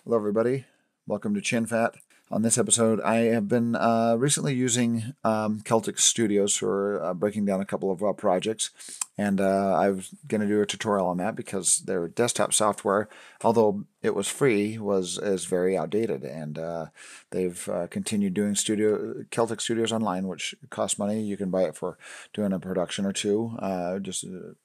Hello, everybody. Welcome to ChinFat. On this episode, I have been recently using Celtx Studios for breaking down a couple of projects, and I was going to do a tutorial on that because their desktop software, although it was free, is very outdated, and they've continued doing Celtx Studios online, which costs money. You can buy it for doing a production or two. Just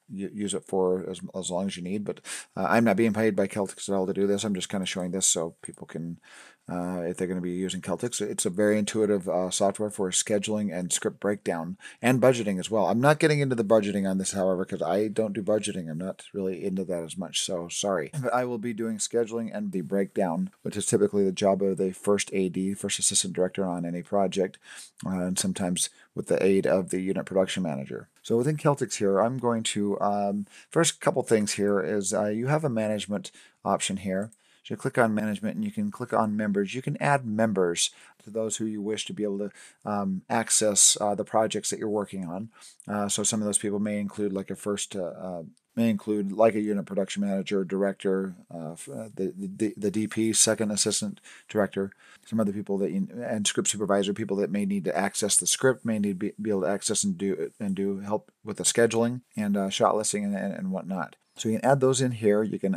use it for as long as you need. But I'm not being paid by Celtx at all to do this. I'm just kind of showing this so people can, if they're going to be using Celtx. It's a very intuitive software for scheduling and script breakdown and budgeting as well. I'm not getting into the budgeting on this, however, because I don't do budgeting. I'm not really into that as much, so sorry. But I will be doing scheduling and the breakdown, which is typically the job of the first AD, first assistant director on any project, and sometimes with the aid of the unit production manager. So within Celtx here, I'm going to, first couple things here is you have a management option here. So you click on management and you can click on members. You can add members to those who you wish to be able to access the projects that you're working on. So some of those people may include like a unit production manager, director, the DP, second assistant director, some other people and script supervisor, people that may need to access the script, may need to be able to access and do help with the scheduling and shot listing and whatnot. So you can add those in here. You can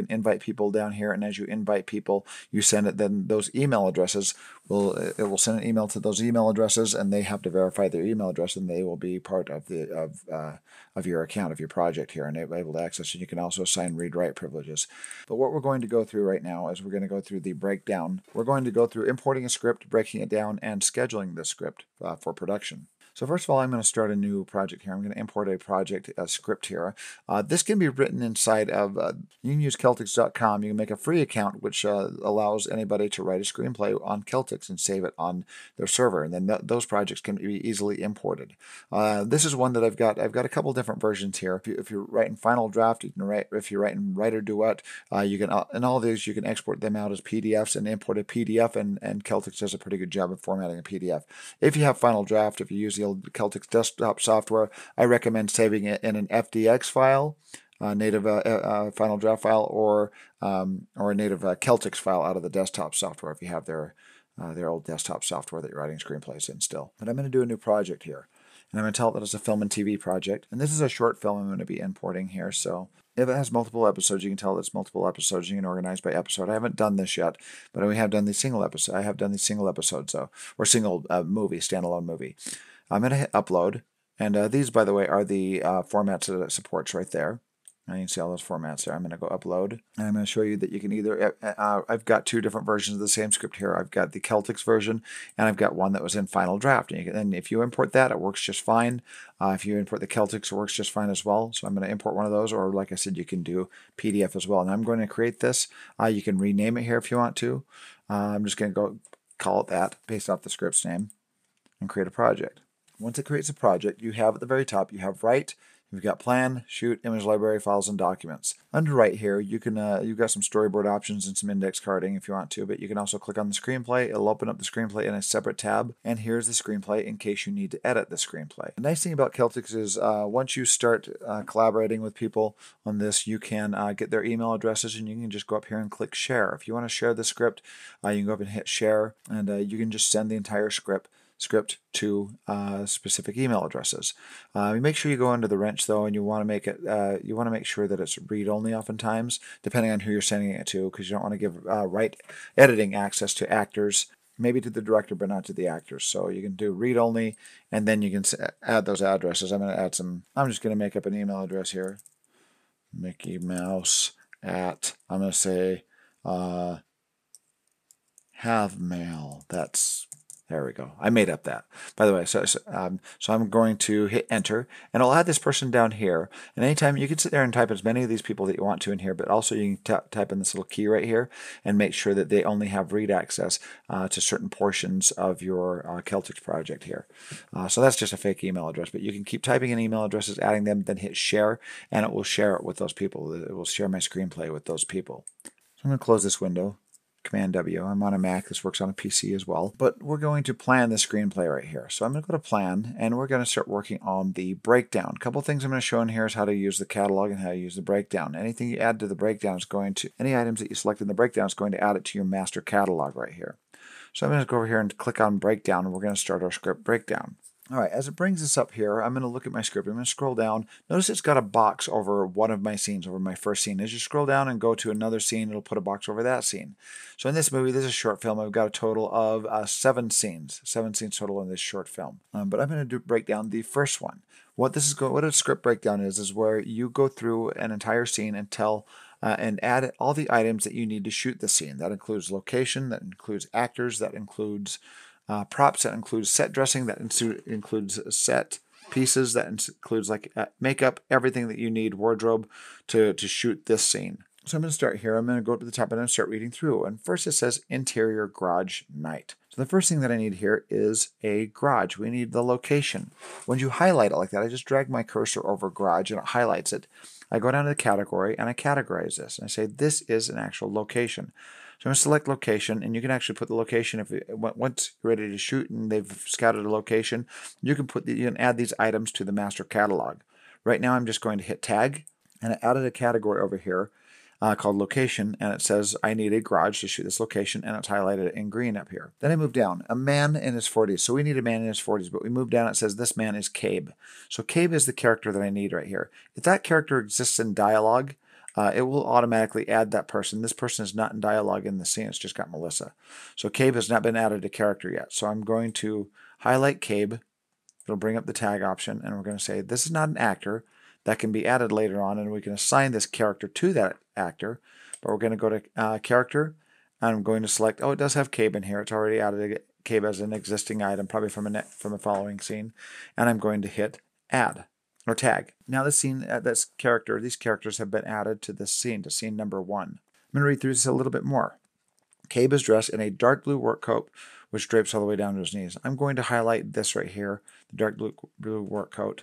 invite people down here, and as you invite people, you send it. Then those email addresses will send an email to those email addresses, and they have to verify their email address, and they will be part of your account of your project here, and they'll be able to access it. You can also assign read-write privileges. But what we're going to go through right now is we're going to go through the breakdown. We're going to go through importing a script, breaking it down, and scheduling the script for production. So first of all, I'm going to start a new project here. I'm going to import a script here. This can be written inside of, you can use Celtx.com. You can make a free account, which allows anybody to write a screenplay on Celtx and save it on their server. And then those projects can be easily imported. This is one that I've got a couple different versions here. If you're writing Final Draft, you can write, if you're writing Writer Duet, you can, in all of these, you can export them out as PDFs and import a PDF, and Celtx does a pretty good job of formatting a PDF. If you have Final Draft, if you use the old Celtx desktop software, I recommend saving it in an FDX file, native Final Draft file, or a native Celtx file out of the desktop software if you have their old desktop software that you're writing screenplays in still. But I'm going to do a new project here, and I'm going to tell it that it's a film and TV project. And this is a short film I'm going to be importing here, so if it has multiple episodes, you can tell it's multiple episodes. You can organize by episode. I haven't done this yet, but we have done the single episode. I have done the single episodes, though, or single movie, standalone movie. I'm going to hit upload, and these, by the way, are the formats that it supports right there. And you can see all those formats there. I'm going to go upload, and I'm going to show you that you can either, I've got two different versions of the same script here. I've got the Celtx version, and I've got one that was in Final Draft. And if you import that, it works just fine. If you import the Celtx, it works just fine as well. So I'm going to import one of those, or like I said, you can do PDF as well. And I'm going to create this. You can rename it here if you want to. I'm just going to go call it that based off the script's name and create a project. Once it creates a project, you have at the very top, you have Write, you've got Plan, Shoot, Image Library, Files, and Documents. Under Write here, you can you've got some storyboard options and some index carding if you want to, but you can also click on the screenplay. It'll open up the screenplay in a separate tab, and here's the screenplay in case you need to edit the screenplay. The nice thing about Celtx is once you start collaborating with people on this, you can get their email addresses, and you can just go up here and click Share. If you want to share the script, you can go up and hit Share, and you can just send the entire script to specific email addresses. Make sure you go under the wrench though, and you want to make sure that it's read only oftentimes, depending on who you're sending it to, because you don't want to give editing access to actors, maybe to the director, but not to the actors. So you can do read only, and then you can add those addresses. I'm going to add some. I'm just going to make up an email address here. Mickey Mouse at, I'm going to say have mail. There we go. I made up that. By the way, so I'm going to hit enter, and I'll add this person down here. And anytime you can sit there and type as many of these people that you want to in here, but also you can type in this little key right here and make sure that they only have read access to certain portions of your Celtx project here. So that's just a fake email address, but you can keep typing in email addresses, adding them, then hit share, and it will share it with those people. It will share my screenplay with those people. So I'm going to close this window. Command W. I'm on a Mac. This works on a PC as well. But we're going to plan the screenplay right here. So I'm going to go to Plan, and we're going to start working on the breakdown. A couple things I'm going to show in here is how to use the catalog and how to use the breakdown. Anything you add to the breakdown is going to, any items that you select in the breakdown is going to add it to your master catalog right here. So I'm going to go over here and click on Breakdown, and we're going to start our script breakdown. All right, as it brings us up here, I'm going to look at my script. I'm going to scroll down. Notice it's got a box over one of my scenes, over my first scene. As you scroll down and go to another scene, it'll put a box over that scene. So in this movie, this is a short film. I've got a total of 7 scenes total in this short film. But I'm going to break down the first one. What a script breakdown is where you go through an entire scene and tell and add all the items that you need to shoot the scene. That includes location, that includes actors, that includes props, that includes set dressing, that includes set pieces, that includes like makeup, everything that you need, wardrobe to shoot this scene. So I'm going to start here. I'm going to go to the top and I'm going to start reading through. And first it says interior garage night. So the first thing that I need here is a garage. We need the location. When you highlight it like that, I just drag my cursor over garage and it highlights it. I go down to the category and I categorize this. And I say this is an actual location. So I'm going to select location, and you can actually put the location once you're ready to shoot and they've scouted a location. You can add these items to the master catalog. Right now, I'm just going to hit tag, and I added a category over here called location, and it says I need a garage to shoot this location, and it's highlighted in green up here. Then I move down, a man in his 40s. So we need a man in his 40s, but we move down, it says this man is Cabe. So Cabe is the character that I need right here. If that character exists in dialogue, it will automatically add that person. This person is not in dialogue in the scene. It's just got Melissa. So Cabe has not been added to character yet. So I'm going to highlight Cabe. It'll bring up the tag option, and we're going to say this is not an actor. That can be added later on, and we can assign this character to that actor. But we're going to go to character, and I'm going to select, oh, it does have Cabe in here. It's already added Cabe as an existing item, probably from a following scene. And I'm going to hit add. Or tag. Now these characters have been added to this scene, to scene number 1. I'm going to read through this a little bit more. Cabe is dressed in a dark blue work coat, which drapes all the way down to his knees. I'm going to highlight this right here, the dark blue work coat,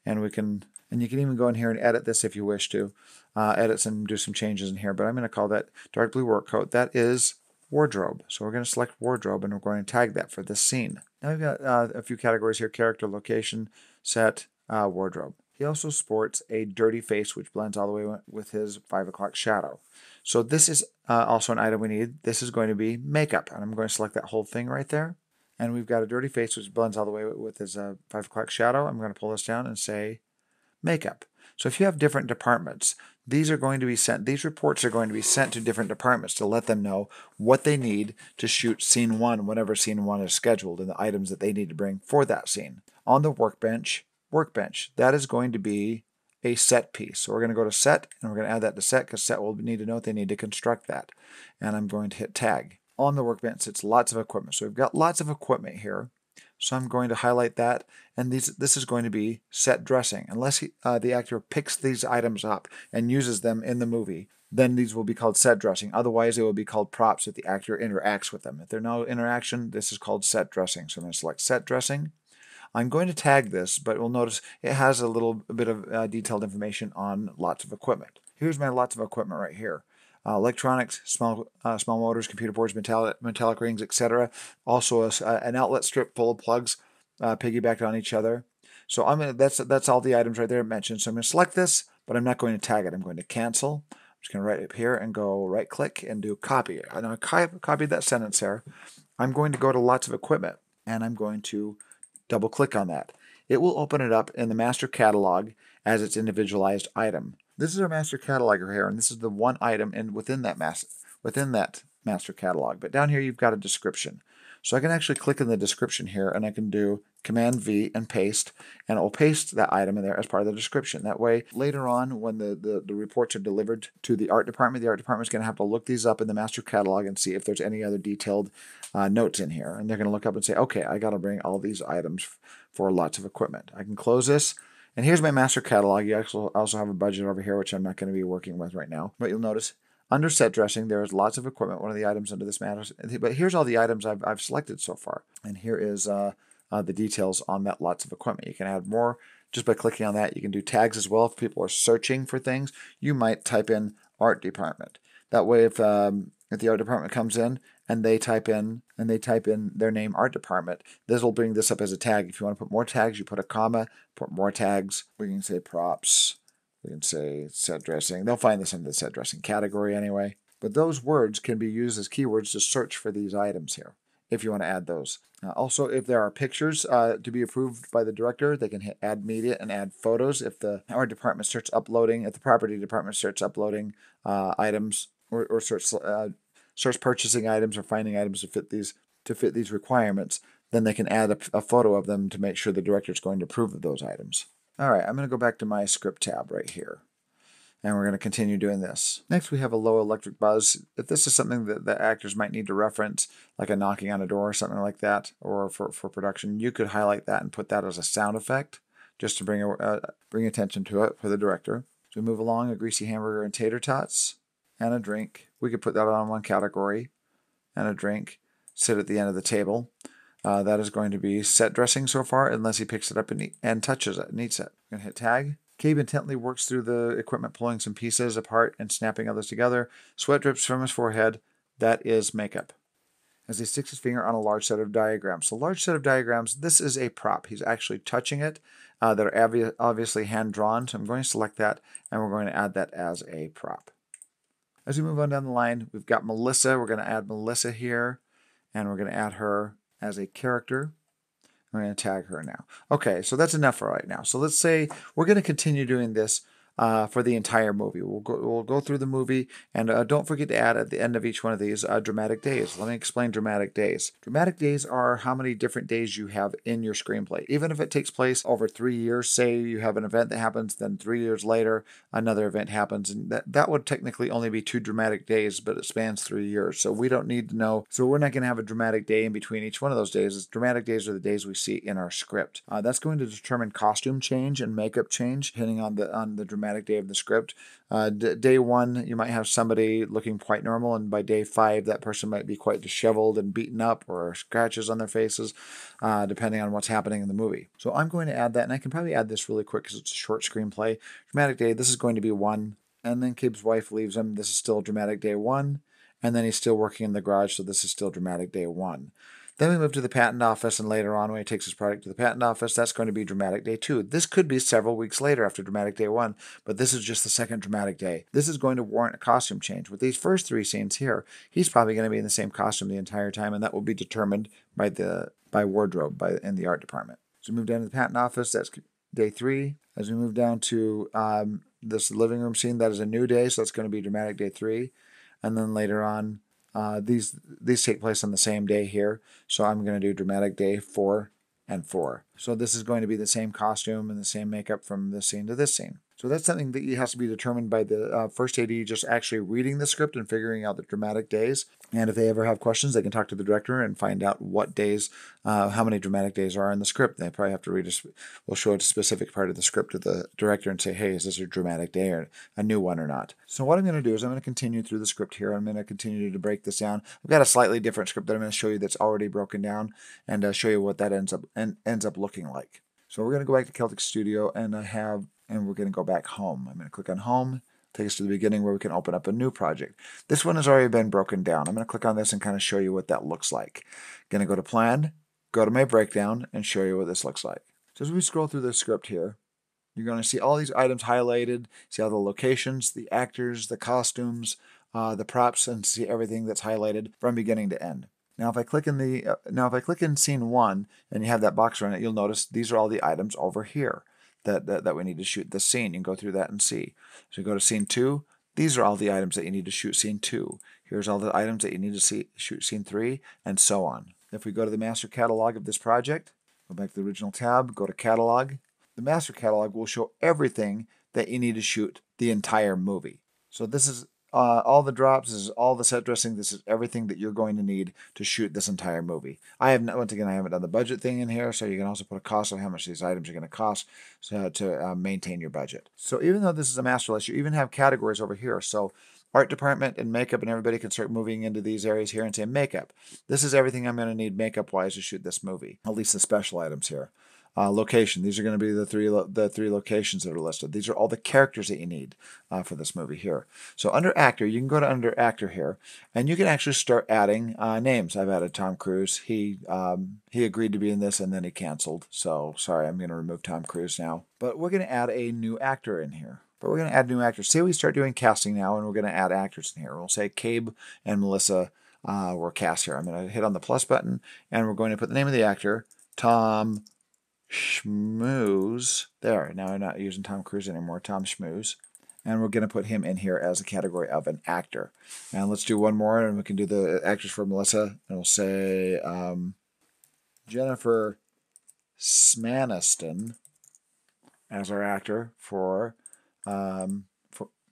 and you can even go in here and edit this if you wish to, edit and do some changes in here. But I'm going to call that dark blue work coat. That is wardrobe. So we're going to select wardrobe, and we're going to tag that for this scene. Now we've got a few categories here: character, location, set. Wardrobe. He also sports a dirty face, which blends all the way with his 5 o'clock shadow. So this is also an item we need. This is going to be makeup, and I'm going to select that whole thing right there. And we've got a dirty face, which blends all the way with his 5 o'clock shadow. I'm going to pull this down and say makeup. So if you have different departments, these reports are going to be sent to different departments to let them know what they need to shoot scene 1 whenever scene 1 is scheduled, and the items that they need to bring for that scene. On the workbench, that is going to be a set piece. So we're going to go to set, and we're going to add that to set, because set will need to know they need to construct that. And I'm going to hit tag. On the workbench, it's lots of equipment. So we've got lots of equipment here. So I'm going to highlight that, and this is going to be set dressing. Unless the actor picks these items up and uses them in the movie, then these will be called set dressing. Otherwise, they will be called props if the actor interacts with them. If there's no interaction, this is called set dressing. So I'm going to select set dressing. I'm going to tag this, but we'll notice it has a little bit of detailed information on lots of equipment. Here's my lots of equipment right here. Electronics, small motors, computer boards, metallic rings, etc. Also an outlet strip full of plugs piggybacked on each other. So that's all the items right there mentioned. So I'm going to select this, but I'm not going to tag it. I'm going to cancel. I'm just going to right up here and go right click and do copy. And I copied that sentence there. I'm going to go to lots of equipment, and I'm going to double click on that. It will open it up in the master catalog as its individualized item. This is our master catalog here, and this is the one item within that master catalog. But down here you've got a description. So I can actually click in the description here, and I can do Command V and paste, and it will paste that item in there as part of the description. That way, later on, when the reports are delivered to the art department is going to have to look these up in the master catalog and see if there's any other detailed notes in here. And they're going to look up and say, okay, I got to bring all these items for lots of equipment. I can close this. And here's my master catalog. You also have a budget over here, which I'm not going to be working with right now. But you'll notice under set dressing, there is lots of equipment. One of the items under this matters. But here's all the items I've selected so far. And here is the details on that lots of equipment. You can add more just by clicking on that. You can do tags as well. If people are searching for things, you might type in art department. That way, if if the art department comes in and they type in their name, art department, this will bring this up as a tag. If you want to put more tags, you put a comma, put more tags. We can say props. We can say set dressing. They'll find this in the set dressing category anyway. But those words can be used as keywords to search for these items here, if you want to add those. Also, if there are pictures to be approved by the director, they can hit add media and add photos. If the art department starts uploading, if the property department starts uploading items or starts purchasing items or finding items to fit these requirements, then they can add a photo of them to make sure the director is going to approve of those items. All right, I'm going to go back to my script tab right here. And we're going to continue doing this. Next, we have a low electric buzz. If this is something that the actors might need to reference, like a knocking on a door or something like that, or for production, you could highlight that and put that as a sound effect, just to bring attention to it for the director. So we move along, a greasy hamburger and tater tots, and a drink. We could put that on one category, and a drink. Sit at the end of the table. That is going to be set dressing so far, unless he picks it up and touches it and eats it. We're going to hit tag. Cabe intently works through the equipment, pulling some pieces apart and snapping others together. Sweat drips from his forehead. That is makeup. As he sticks his finger on a large set of diagrams. So large set of diagrams, this is a prop. He's actually touching it. That are obviously hand-drawn. So I'm going to select that, and we're going to add that as a prop. As we move on down the line, we've got Melissa. We're going to add Melissa here, and we're going to add her as a character. We're going to tag her now. Okay, so that's enough for right now. So let's say we're going to continue doing this for the entire movie. We'll go through the movie, and don't forget to add at the end of each one of these dramatic days. Let me explain dramatic days. Dramatic days are how many different days you have in your screenplay. Even if it takes place over 3 years, say you have an event that happens, then 3 years later another event happens, and that would technically only be 2 dramatic days, but it spans 3 years. So we don't need to know. So we're not going to have a dramatic day in between each one of those days. Dramatic days are the days we see in our script. That's going to determine costume change and makeup change depending on the dramatic day of the script. Day 1, you might have somebody looking quite normal, and by day 5, that person might be quite disheveled and beaten up or scratches on their faces, depending on what's happening in the movie. So I'm going to add that, and I can probably add this really quick because it's a short screenplay. Dramatic day, this is going to be 1, and then Cabe's wife leaves him. This is still dramatic day 1, and then he's still working in the garage, so this is still dramatic day 1. Then we move to the patent office, and later on when he takes his product to the patent office, that's going to be dramatic day 2. This could be several weeks later after dramatic day 1, but this is just the second dramatic day. This is going to warrant a costume change. With these first 3 scenes here, he's probably going to be in the same costume the entire time, and that will be determined by wardrobe in the art department. So we move down to the patent office, that's day 3. As we move down to this living room scene, that is a new day, so that's going to be dramatic day 3. And then later on, these take place on the same day here, so I'm going to do dramatic day 4 and 4. So this is going to be the same costume and the same makeup from this scene to this scene. So that's something that has to be determined by the first AD just actually reading the script and figuring out the dramatic days. And if they ever have questions, they can talk to the director and find out what days, how many dramatic days are in the script. They probably have to we'll show a specific part of the script to the director and say, hey, is this a dramatic day or a new one or not? So what I'm going to do is I'm going to continue through the script here. I'm going to continue to break this down. I've got a slightly different script that I'm going to show you that's already broken down and show you what that ends up looking like. So we're going to go back to Celtx Studio and we're going to go back home. I'm going to click on home, take us to the beginning where we can open up a new project. This one has already been broken down. I'm going to click on this and kind of show you what that looks like. Going to go to plan, go to my breakdown, and show you what this looks like. So as we scroll through the script here, you're going to see all these items highlighted, see all the locations, the actors, the costumes, the props, and see everything that's highlighted from beginning to end. Now, if I click in scene 1 and you have that box around it, you'll notice these are all the items over here that we need to shoot this scene. You can go through that and see. So you go to scene 2. These are all the items that you need to shoot scene 2. Here's all the items that you need to shoot scene 3, and so on. If we go to the master catalog of this project, go back to the original tab, go to catalog. The master catalog will show everything that you need to shoot the entire movie. So this is all the drops, this is all the set dressing, this is everything that you're going to need to shoot this entire movie. Once again, I haven't done the budget thing in here, so you can also put a cost of how much these items are going to cost to maintain your budget. So even though this is a master list, you even have categories over here. So art department and makeup, and everybody can start moving into these areas here and say makeup. This is everything I'm going to need makeup-wise to shoot this movie, at least the special items here. location. These are going to be the three locations that are listed. These are all the characters that you need for this movie here. So under actor, you can go to under actor here, and you can actually start adding names. I've added Tom Cruise. He agreed to be in this, and then he canceled. So sorry, I'm going to remove Tom Cruise now. But we're going to add a new actor in here. But we're going to add new actors. Say we start doing casting now, and we're going to add actors in here. We'll say Cabe and Melissa were cast here. I'm going to hit on the plus button, and we're going to put the name of the actor, Tom Schmooze. There, now I'm not using Tom Cruise anymore, Tom Schmooze. And we're going to put him in here as a category of an actor. And let's do one more, and we can do the actors for Melissa. And we'll say Jennifer Smaniston as our actor for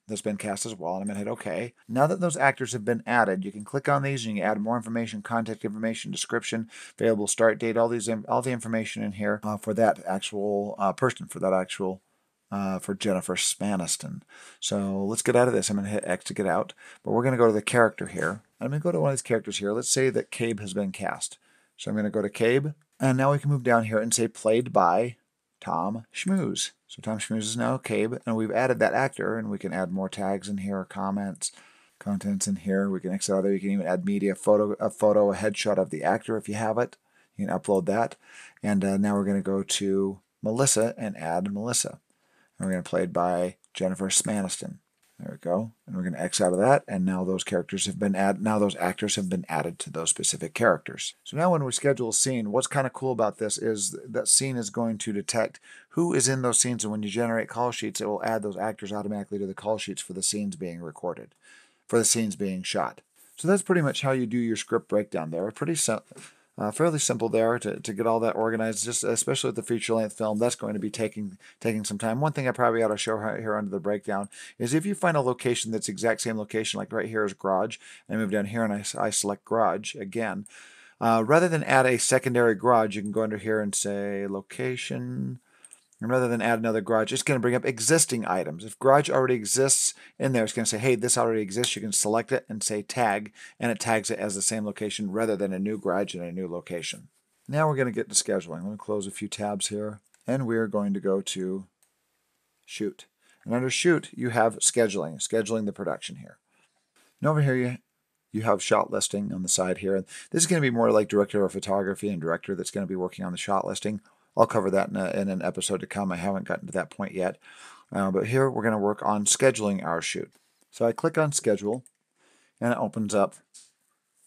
that's been cast as well, and I'm going to hit OK. Now that those actors have been added, you can click on these and you can add more information, contact information, description, available start date, all the information in here for that actual person, for Jennifer Smaniston. So let's get out of this. I'm going to hit X to get out, but we're going to go to the character here. I'm going to go to one of these characters here. Let's say that Cabe has been cast. So I'm going to go to Cabe, and now we can move down here and say played by Tom Schmooze. So Tom Schmooze is now Cabe, and we've added that actor, and we can add more tags in here, comments, contents in here. We can exit out there. You can even add media, a headshot of the actor if you have it. You can upload that. And now we're going to go to Melissa and add Melissa. And we're going to play it by Jennifer Smaniston. There we go. And we're going to X out of that, and now those characters have been added. Now those actors have been added to those specific characters. So now when we schedule a scene, what's kind of cool about this is that scene is going to detect who is in those scenes, and when you generate call sheets, it will add those actors automatically to the call sheets for the scenes being recorded, for the scenes being shot. So that's pretty much how you do your script breakdown there. Fairly simple there to get all that organized, just especially with the feature-length film. That's going to be taking some time. One thing I probably ought to show here under the breakdown is if you find a location that's the exact same location, like right here is garage, and I move down here and I select garage again, rather than add a secondary garage, you can go under here and say location. And rather than add another garage, it's going to bring up existing items. If garage already exists in there, it's going to say, hey, this already exists. You can select it and say tag, and it tags it as the same location rather than a new garage in a new location. Now we're going to get to scheduling. Let me close a few tabs here, and we're going to go to shoot. And under shoot, you have scheduling the production here. And over here, you have shot listing on the side here. And this is going to be more like director of photography and director that's going to be working on the shot listing. I'll cover that in an episode to come. I haven't gotten to that point yet. But here we're going to work on scheduling our shoot. So I click on schedule, and it opens up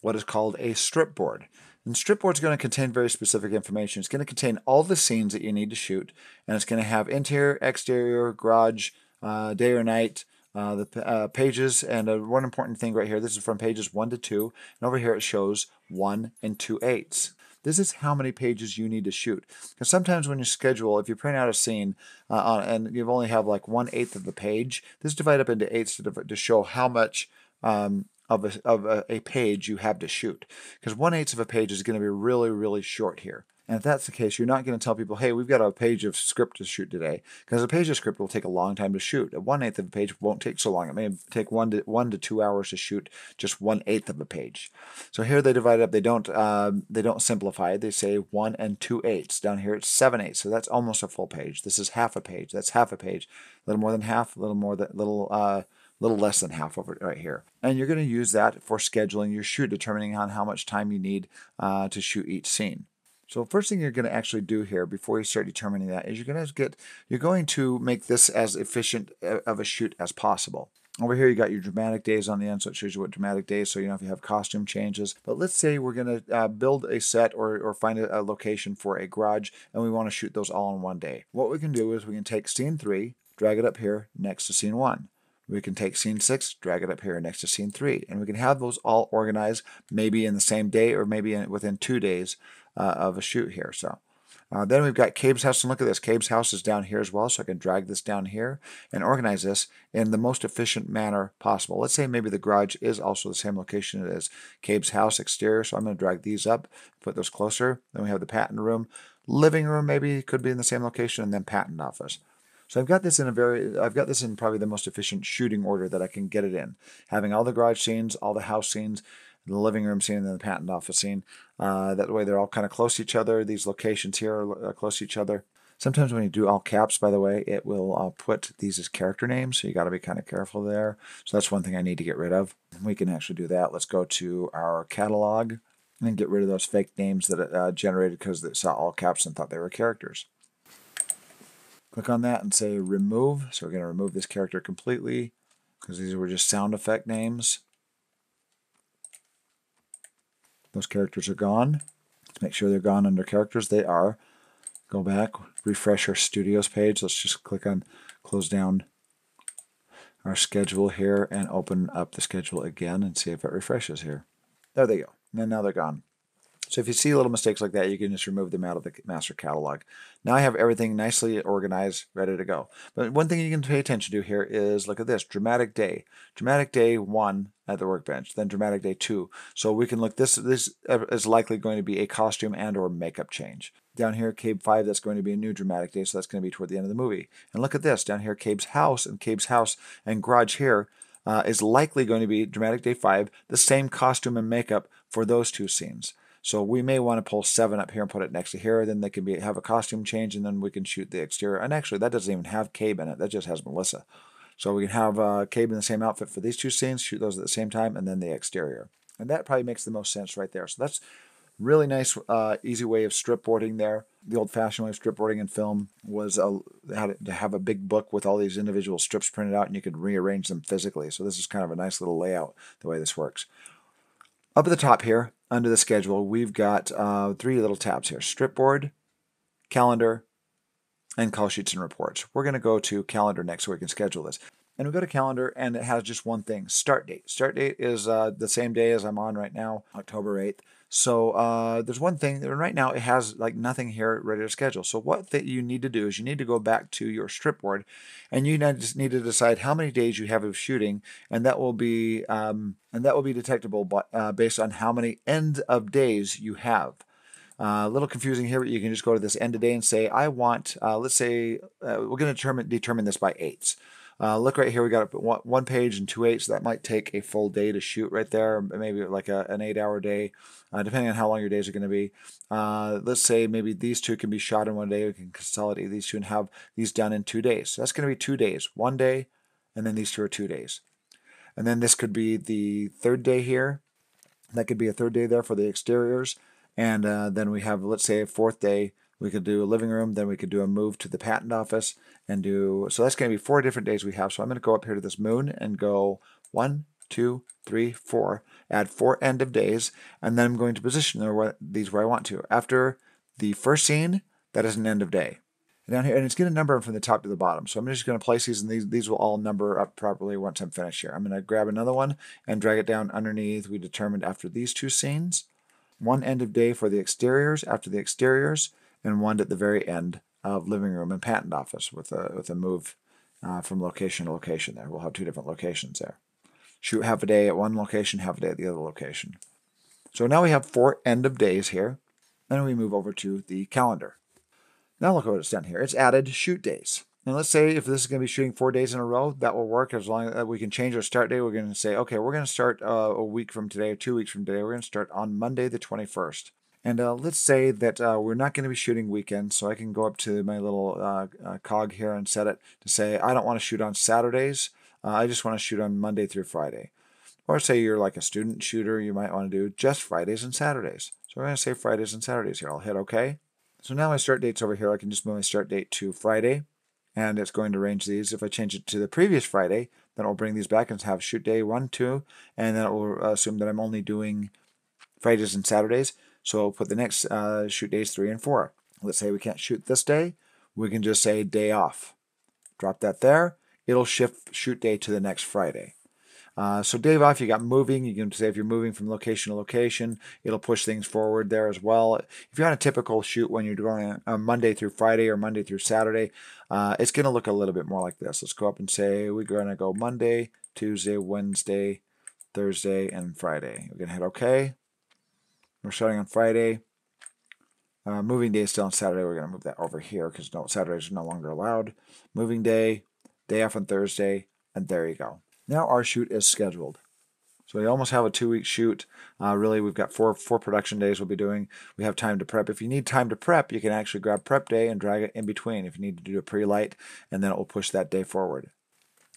what is called a strip board. And strip board is going to contain very specific information. It's going to contain all the scenes that you need to shoot, and it's going to have interior, exterior, garage, day or night, the pages, and one important thing right here. This is from pages 1 to 2, and over here it shows 1 and 2/8. This is how many pages you need to shoot. Because sometimes when you schedule, if you print out a scene and you only have like 1/8 of the page, this is divided up into eighths to show how much of a page you have to shoot. Because 1/8 of a page is going to be really, really short here. And if that's the case, you're not going to tell people, hey, we've got a page of script to shoot today. Because a page of script will take a long time to shoot. 1/8 of a page won't take so long. It may take 1 to 2 hours to shoot just 1/8 of a page. So here they divide it up. They don't simplify it. They say 1 and 2/8. Down here it's 7/8. So that's almost a full page. This is half a page. That's half a page. A little more than half. A little less than half over right here. And you're going to use that for scheduling your shoot, determining on how much time you need to shoot each scene. So first thing you're going to actually do here before you start determining that is you're going to make this as efficient of a shoot as possible. Over here you got your dramatic days on the end, so it shows you what dramatic days, so you know if you have costume changes. But let's say we're going to build a set or find a location for a garage, and we want to shoot those all in one day. What we can do is we can take scene 3, drag it up here next to scene 1. We can take scene 6, drag it up here next to scene 3, and we can have those all organized maybe in the same day or maybe within 2 days of a shoot here. So then we've got Cabe's house, and look at this. Cabe's house is down here as well, so I can drag this down here and organize this in the most efficient manner possible. Let's say maybe the garage is also the same location as Cabe's house exterior, so I'm going to drag these up, put those closer. Then we have the patent room. Living room maybe could be in the same location, and then patent office. So I've got this in probably the most efficient shooting order that I can get it in. Having all the garage scenes, all the house scenes, the living room scene and then the patent office scene. That way they're all kind of close to each other. These locations here are close to each other. Sometimes when you do all caps, by the way, it will put these as character names, so you got to be kind of careful there. So that's one thing I need to get rid of. We can actually do that. Let's go to our catalog and get rid of those fake names that it generated because it saw all caps and thought they were characters. Click on that and say remove. So we're going to remove this character completely because these were just sound effect names. Those characters are gone. Let's make sure they're gone under characters. They are. Go back, refresh our Studios page. Let's just click on close down our schedule here and open up the schedule again and see if it refreshes here. There they go. And now they're gone. So if you see little mistakes like that, you can just remove them out of the master catalog. Now I have everything nicely organized, ready to go. But one thing you can pay attention to here is, look at this, dramatic day. Dramatic day 1 at the workbench, then dramatic day 2. So we can look, this is likely going to be a costume and or makeup change. Down here, Cabe 5, that's going to be a new dramatic day, so that's going to be toward the end of the movie. And look at this, down here, Cabe's house and garage here is likely going to be dramatic day 5, the same costume and makeup for those two scenes. So we may want to pull 7 up here and put it next to here. Then they can have a costume change, and then we can shoot the exterior. And actually, that doesn't even have Cabe in it. That just has Melissa. So we can have Cabe in the same outfit for these two scenes, shoot those at the same time, and then the exterior. And that probably makes the most sense right there. So that's really nice, easy way of stripboarding there. The old-fashioned way of stripboarding in film was to have a big book with all these individual strips printed out, and you could rearrange them physically. So this is kind of a nice little layout, the way this works. Up at the top here, under the schedule, we've got 3 little tabs here: Stripboard, Calendar, and Call Sheets and Reports. We're going to go to Calendar next so we can schedule this. And we go to Calendar, and it has just one thing: Start Date. Start Date is the same day as I'm on right now, October 8th. So there's one thing, right now it has like nothing here ready to schedule. So what you need to do is you need to go back to your stripboard, and you just need to decide how many days you have of shooting, and that will be detectable based on how many end of days you have. A little confusing here, but you can just go to this end of day and say, I want, let's say, we're going to determine this by 8s. Look right here, we got 1 page and 2 8s. So that might take a full day to shoot right there, maybe like an 8-hour day, depending on how long your days are going to be. Let's say maybe these 2 can be shot in 1 day. We can consolidate these 2 and have these done in 2 days. So that's going to be 2 days, 1 day, and then these 2 are 2 days. And then this could be the 3rd day here. That could be a 3rd day there for the exteriors. And then we have, let's say, a 4th day. We could do a living room, then we could do a move to the patent office and so that's going to be 4 different days we have. So I'm going to go up here to this moon and go 1, 2, 3, 4, add 4 end of days, and then I'm going to position these where I want to. After the first scene, that is an end of day. And down here, and it's going to number them from the top to the bottom. So I'm just going to place these, and these will all number up properly once I'm finished here. I'm going to grab another one and drag it down underneath. We determined after these 2 scenes, 1 end of day for the exteriors, after the exteriors, and 1 at the very end of living room and patent office with a move from location to location there. We'll have 2 different locations there. Shoot half a day at one location, half a day at the other location. So now we have 4 end of days here. Then we move over to the calendar. Now look at what it's done here. It's added shoot days. And let's say if this is going to be shooting 4 days in a row, that will work as long as we can change our start date. We're going to say, okay, we're going to start a week from today, or 2 weeks from today. We're going to start on Monday the 21st. And let's say that we're not going to be shooting weekends, so I can go up to my little cog here and set it to say I don't want to shoot on Saturdays. I just want to shoot on Monday through Friday. Or say you're like a student shooter, you might want to do just Fridays and Saturdays. So we're going to say Fridays and Saturdays here. I'll hit OK. So now my start date's over here. I can just move my start date to Friday, and it's going to range these. If I change it to the previous Friday, then it will bring these back and have shoot day 1, 2, and then it will assume that I'm only doing Fridays and Saturdays. So I'll put the next shoot days 3 and 4. Let's say we can't shoot this day. We can just say day off. Drop that there. It'll shift shoot day to the next Friday. So day off, you got moving. You can say if you're moving from location to location, it'll push things forward there as well. If you're on a typical shoot when you're going Monday through Friday or Monday through Saturday, it's going to look a little bit more like this. Let's go up and say we're going to go Monday, Tuesday, Wednesday, Thursday, and Friday. We're going to hit OK. We're starting on Friday. Moving day is still on Saturday. We're going to move that over here because Saturdays are no longer allowed. Moving day, day off on Thursday, and there you go. Now our shoot is scheduled. So we almost have a 2-week shoot. Really, we've got four production days we'll be doing. We have time to prep. If you need time to prep, you can actually grab prep day and drag it in between if you need to do a pre-light, and then it will push that day forward.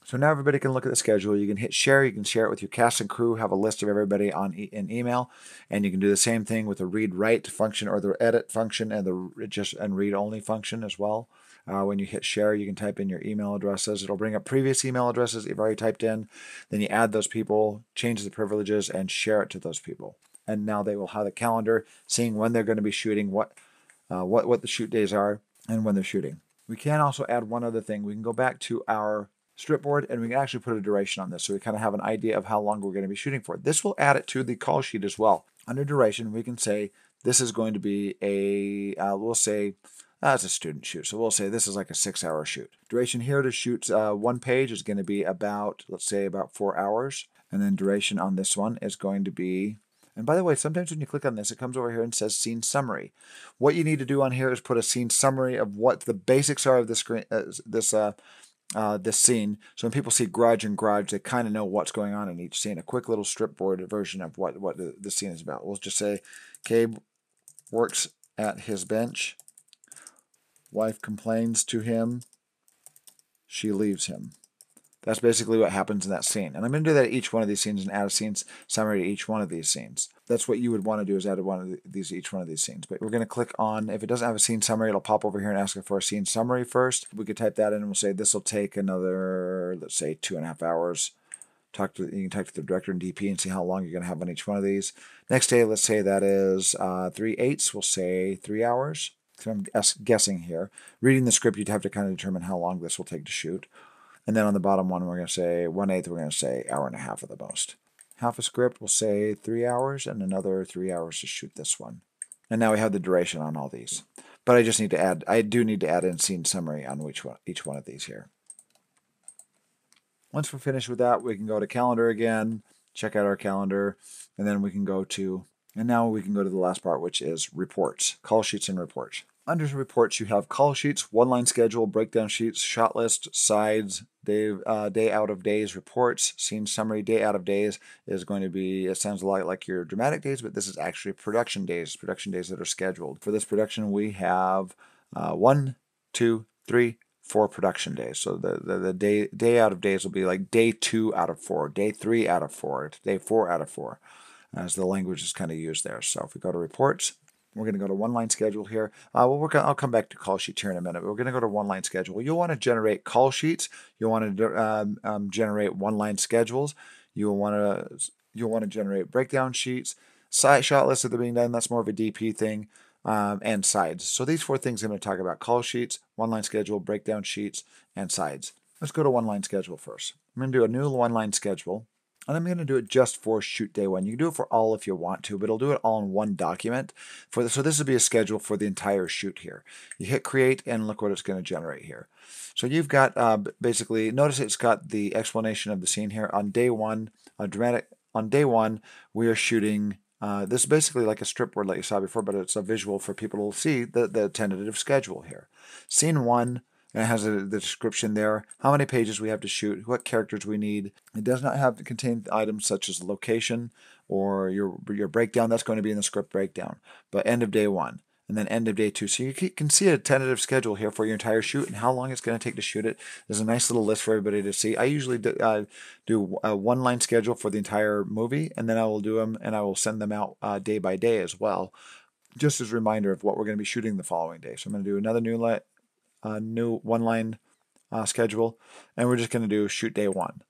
So now everybody can look at the schedule. You can hit share. You can share it with your cast and crew, have a list of everybody in email, and you can do the same thing with the read-write function or the edit function and the read-only function as well. When you hit share, you can type in your email addresses. It'll bring up previous email addresses that you've already typed in. Then you add those people, change the privileges, and share it to those people. And now they will have the calendar, seeing when they're going to be shooting, what the shoot days are, and when they're shooting. We can also add one other thing. We can go back to our strip board and we can actually put a duration on this, so we kind of have an idea of how long we're going to be shooting for. This will add it to the call sheet as well. Under duration, we can say this is going to be we'll say it's a student shoot, so we'll say this is like a 6-hour shoot. Duration here to shoot one page is going to be about, let's say, about 4 hours. And then duration on this one is going to be, and by the way, sometimes when you click on this, it comes over here and says scene summary. What you need to do on here is put a scene summary of what the basics are of this scene. So when people see grudge and grudge, they kind of know what's going on in each scene. A quick little strip board version of what the scene is about. We'll just say, Cabe works at his bench. Wife complains to him. She leaves him. That's basically what happens in that scene. And I'm going to do that at each one of these scenes and add a scene summary to each one of these scenes. That's what you would want to do, is add each one of these scenes. But we're going to click on, if it doesn't have a scene summary, it'll pop over here and ask for a scene summary first. We could type that in and we'll say this will take another, let's say, 2.5 hours. You can talk to the director and DP and see how long you're going to have on each one of these. Next day, let's say that is 3/8. We'll say 3 hours. So I'm guessing here. Reading the script, you'd have to kind of determine how long this will take to shoot. And then on the bottom one, we're going to say 1/8, we're going to say 1.5 hours at the most. Half a script, we'll say 3 hours, and another 3 hours to shoot this one. And now we have the duration on all these. But I do need to add in scene summary on each one of these here. Once we're finished with that, we can go to calendar again, check out our calendar, and then we can go to, and now we can go to the last part, which is reports, call sheets and reports. Under reports, you have call sheets, one-line schedule, breakdown sheets, shot list, sides, day out of days, reports, scene summary. Day out of days is going to be, it sounds a lot like your dramatic days, but this is actually production days that are scheduled. For this production, we have 1, 2, 3, 4 production days. So the day out of days will be like day 2 out of 4, day 3 out of 4, day 4 out of 4, as the language is kind of used there. So if we go to reports, we're going to go to one-line schedule here. I'll come back to call sheets here in a minute. But we're going to go to one-line schedule. You'll want to generate call sheets. You'll want to generate one-line schedules. You'll want to generate breakdown sheets. Shot lists that are being done. That's more of a DP thing. And sides. So these 4 things I'm going to talk about: call sheets, one-line schedule, breakdown sheets, and sides. Let's go to one-line schedule first. I'm going to do a new one-line schedule. And I'm going to do it just for shoot day 1. You can do it for all if you want to, but it'll do it all in one document. So this will be a schedule for the entire shoot here. You hit create and look what it's going to generate here. So you've got basically, notice it's got the explanation of the scene here. On day 1, on day 1, we are shooting, this is basically like a strip board like you saw before, but it's a visual for people to see the tentative schedule here. Scene 1. And it has the description there, how many pages we have to shoot, what characters we need. It does not have to contain items such as location or your breakdown. That's going to be in the script breakdown. But end of day 1 and then end of day 2. So you can see a tentative schedule here for your entire shoot and how long it's going to take to shoot it. There's a nice little list for everybody to see. I usually do a one-line schedule for the entire movie, and then I will do them and I will send them out day by day as well, just as a reminder of what we're going to be shooting the following day. So I'm going to do another new one-line schedule, and we're just going to do shoot day 1.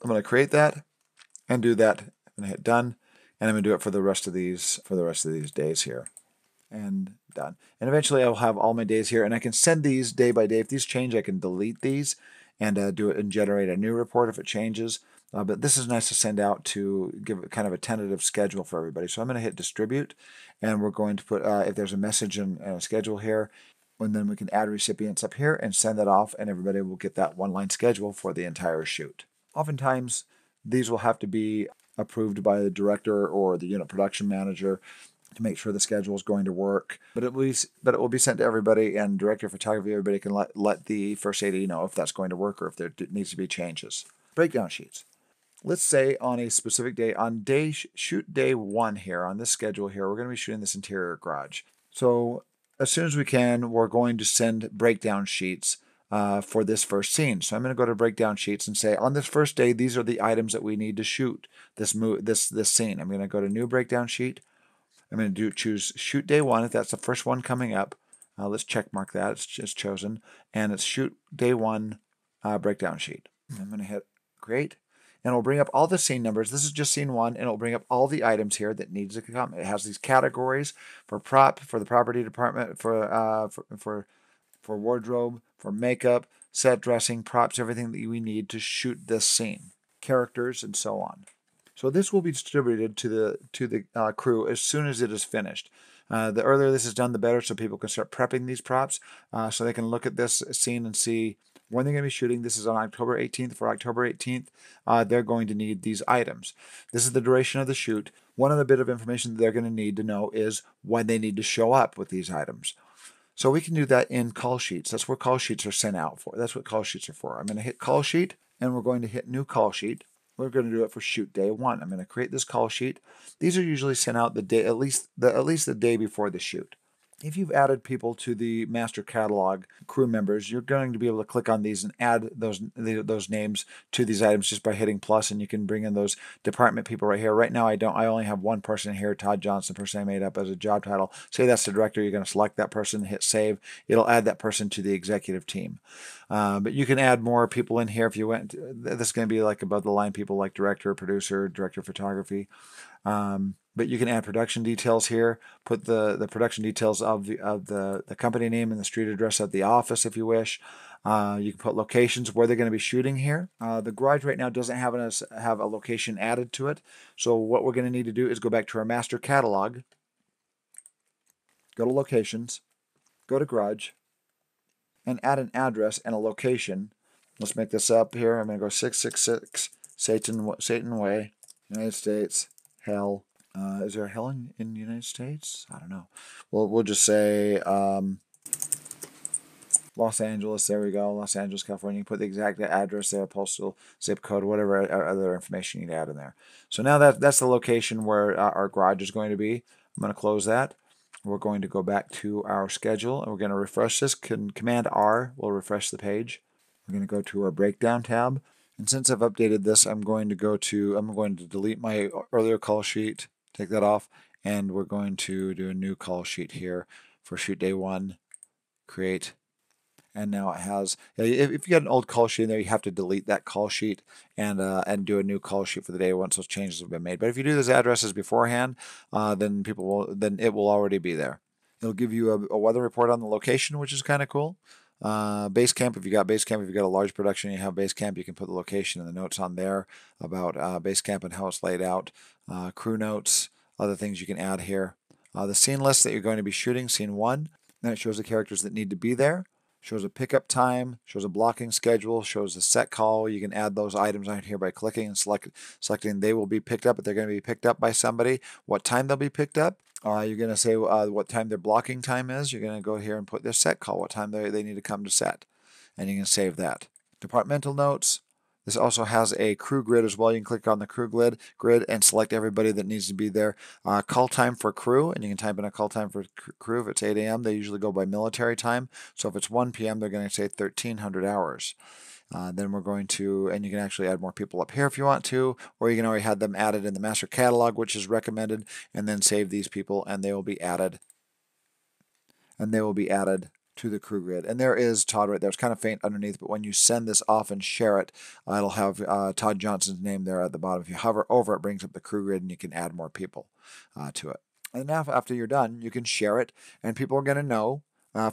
I'm going to create that and do that. I'm going to hit done, and I'm going to do it for the rest of these days here, and done. And eventually I'll have all my days here, and I can send these day by day. If these change, I can delete these and do it and generate a new report if it changes. But this is nice to send out to give kind of a tentative schedule for everybody. So I'm going to hit distribute, and we're going to put if there's a message and a schedule here. And then we can add recipients up here and send that off, and everybody will get that one-line schedule for the entire shoot. Oftentimes, these will have to be approved by the director or the unit production manager to make sure the schedule is going to work. But it will be sent to everybody, and director of photography, everybody can let the first AD know if that's going to work or if there needs to be changes. Breakdown sheets. let's say on a specific day, on shoot day 1 here, on this schedule here, we're going to be shooting this interior garage. So as soon as we can, we're going to send breakdown sheets for this first scene. So I'm going to go to breakdown sheets and say, on this first day, these are the items that we need to shoot this scene. I'm going to go to new breakdown sheet. I'm going to choose shoot day 1 if that's the first one coming up. Let's check mark that. It's just chosen. And it's shoot day 1 breakdown sheet. I'm going to hit create. And it'll bring up all the scene numbers. This is just scene 1, and it'll bring up all the items here that needs to come. It has these categories for prop, for the property department, for wardrobe, for makeup, set dressing, props, everything that we need to shoot this scene, characters, and so on. So this will be distributed to the crew as soon as it is finished. The earlier this is done, the better, so people can start prepping these props, so they can look at this scene and see when they're going to be shooting. This is on October 18th. For October 18th, they're going to need these items. This is the duration of the shoot. One other bit of information that they're going to need to know is when they need to show up with these items. So we can do that in call sheets. That's where call sheets are sent out for. That's what call sheets are for. I'm going to hit call sheet, and we're going to hit new call sheet. We're going to do it for shoot day 1. I'm going to create this call sheet. These are usually sent out the day at least the day before the shoot. If you've added people to the master catalog, crew members, you're going to be able to click on these and add those names to these items just by hitting plus, and you can bring in those department people right here. Right now, I only have one person here, Todd Johnson, person I made up as a job title. Say that's the director. You're going to select that person, hit save. It'll add that person to the executive team. But you can add more people in here if you went. This is going to be like above the line people like director, producer, director of photography. But you can add production details here. Put the production details of the company name and the street address of the office if you wish. You can put locations where they're going to be shooting here. The garage right now doesn't have a location added to it. So what we're going to need to do is go back to our master catalog. Go to locations. Go to garage. And add an address and a location. Let's make this up here. I'm going to go 666 Satan Way, United States, Hell. Is there a hell in the United States? I don't know. We'll just say Los Angeles. There we go. Los Angeles, California. You can put the exact address there, postal, zip code, whatever other information you need to add in there. So now that's the location where our garage is going to be. I'm going to close that. We're going to go back to our schedule, and we're going to refresh this. Command R will refresh the page. We're going to go to our breakdown tab. And since I've updated this, I'm going to delete my earlier call sheet. Take that off, and we're going to do a new call sheet here for shoot day 1, create, and now it has, if you got an old call sheet in there, you have to delete that call sheet and do a new call sheet for the day once those changes have been made. But if you do those addresses beforehand, then it will already be there. It'll give you a weather report on the location, which is kind of cool. Basecamp, if you got a large production, you have Basecamp, you can put the location and the notes on there about Basecamp and how it's laid out. Crew notes, other things you can add here. The scene list that you're going to be shooting, scene 1. Then it shows the characters that need to be there. Shows a pickup time, shows a blocking schedule, shows a set call. You can add those items on here by clicking and selecting they will be picked up, but they're going to be picked up by somebody. What time they'll be picked up. You're going to say what time their blocking time is. You're going to go here and put their set call, what time they need to come to set. And you can save that. Departmental notes. This also has a crew grid as well. You can click on the crew grid and select everybody that needs to be there. Call time for crew, and you can type in a call time for crew. If it's 8 a.m., they usually go by military time. So if it's 1 p.m., they're going to say 1,300 hours. Then we're going to, and you can actually add more people up here if you want to, or you can already have them added in the master catalog, which is recommended, and then save these people, and they will be added. To the crew grid. And there is Todd right there. It's kind of faint underneath, but when you send this off and share it, it'll have Todd Johnson's name there at the bottom. If you hover over it, brings up the crew grid, and you can add more people to it. And now after you're done, you can share it, and people are going to know,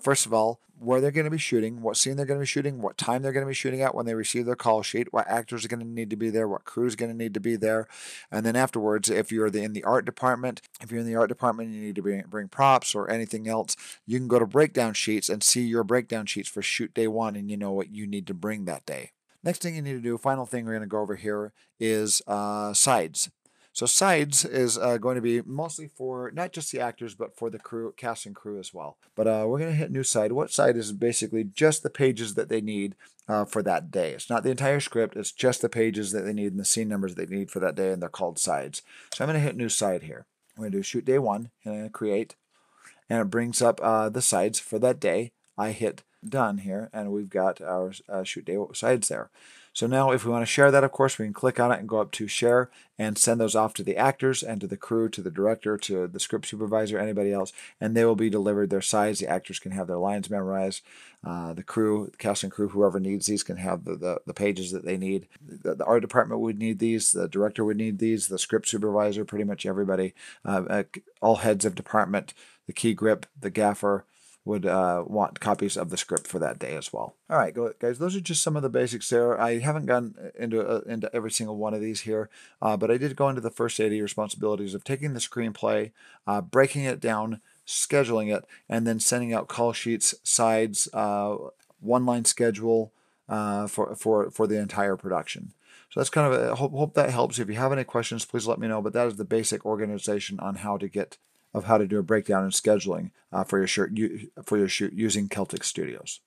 first of all, where they're going to be shooting, what scene they're going to be shooting, what time they're going to be shooting at when they receive their call sheet, what actors are going to need to be there, what crew is going to need to be there. And then afterwards, if you're in the art department, you need to bring props or anything else, you can go to breakdown sheets and see your breakdown sheets for shoot day 1, and you know what you need to bring that day. Next thing you need to do, final thing we're going to go over here, is sides. So sides is going to be mostly for not just the actors, but for the crew, cast and crew as well. But we're going to hit new side. What side is basically just the pages that they need for that day. It's not the entire script. It's just the pages that they need and the scene numbers they need for that day, and they're called sides. So I'm going to hit new side here. I'm going to do shoot day 1 and create, and it brings up the sides for that day. I hit done here, and we've got our shoot day sides there. So now if we want to share that, of course, we can click on it and go up to share and send those off to the actors and to the crew, to the director, to the script supervisor, anybody else, and they will be delivered their sides. The actors can have their lines memorized. The crew, the cast and crew, whoever needs these can have the pages that they need. The art department would need these. The director would need these. The script supervisor, pretty much everybody, all heads of department, the key grip, the gaffer, would want copies of the script for that day as well. All right, guys, those are just some of the basics there. I haven't gone into every single one of these here, but I did go into the first 80 responsibilities of taking the screenplay, breaking it down, scheduling it, and then sending out call sheets, sides, one-line schedule for the entire production. So that's kind of hope that helps. If you have any questions, please let me know. But that is the basic organization on how to do a breakdown and scheduling for your shoot using Celtx Studios.